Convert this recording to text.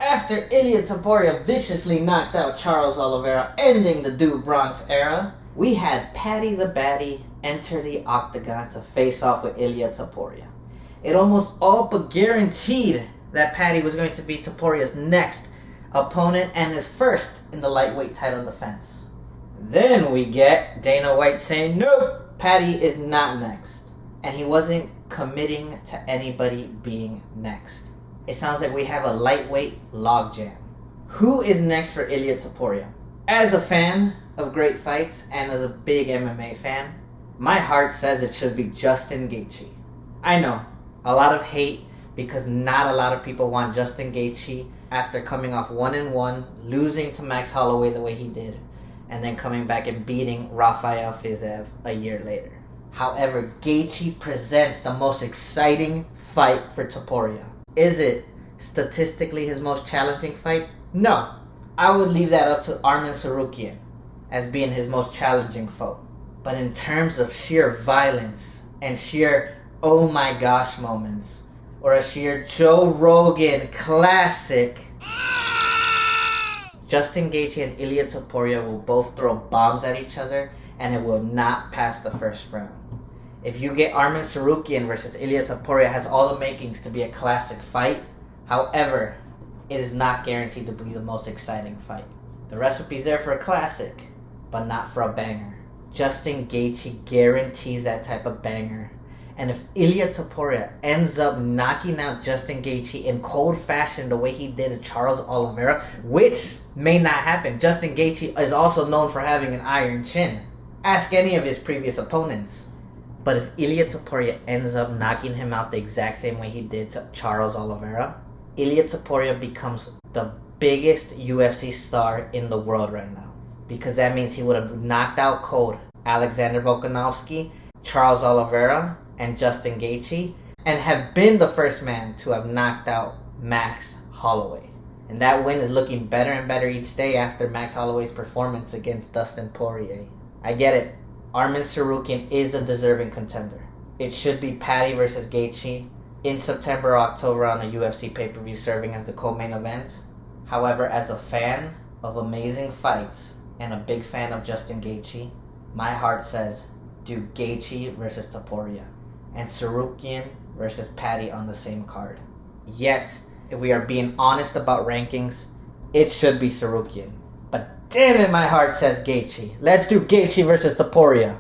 After Ilia Topuria viciously knocked out Charles Oliveira, ending the Do Bronx era, we had Paddy the Baddy enter the octagon to face off with Ilia Topuria. It almost all but guaranteed that Paddy was going to be Topuria's next opponent and his first in the lightweight title defense. Then we get Dana White saying, nope, Paddy is not next. And he wasn't committing to anybody being next. It sounds like we have a lightweight logjam. Who is next for Ilia Topuria? As a fan of great fights and as a big MMA fan, my heart says it should be Justin Gaethje. I know, a lot of hate because not a lot of people want Justin Gaethje after coming off 1-1, losing to Max Holloway the way he did, and then coming back and beating Rafael Fiziev a year later. However, Gaethje presents the most exciting fight for Topuria. Is it statistically his most challenging fight? No. I would leave that up to Arman Tsarukyan as being his most challenging foe. But in terms of sheer violence and sheer oh my gosh moments, or a sheer Joe Rogan classic, Justin Gaethje and Ilia Topuria will both throw bombs at each other and it will not pass the first round. If you get Arman Tsarukyan versus Ilia Topuria, has all the makings to be a classic fight. However, it is not guaranteed to be the most exciting fight. The recipe's there for a classic, but not for a banger. Justin Gaethje guarantees that type of banger. And if Ilia Topuria ends up knocking out Justin Gaethje in cold fashion the way he did to Charles Oliveira, which may not happen. Justin Gaethje is also known for having an iron chin. Ask any of his previous opponents. But if Ilia Topuria ends up knocking him out the exact same way he did to Charles Oliveira, Ilia Topuria becomes the biggest UFC star in the world right now. Because that means he would have knocked out cold Alexander Volkanovski, Charles Oliveira, and Justin Gaethje, and have been the first man to have knocked out Max Holloway. And that win is looking better and better each day after Max Holloway's performance against Dustin Poirier. I get it. Arman Tsarukyan is a deserving contender. It should be Paddy versus Gaethje in September or October on a UFC pay-per-view serving as the co-main event. However, as a fan of amazing fights and a big fan of Justin Gaethje, my heart says do Gaethje versus Topuria and Tsarukyan versus Paddy on the same card. Yet, if we are being honest about rankings, it should be Tsarukyan. But damn it, my heart says Gaethje. Let's do Gaethje versus Topuria.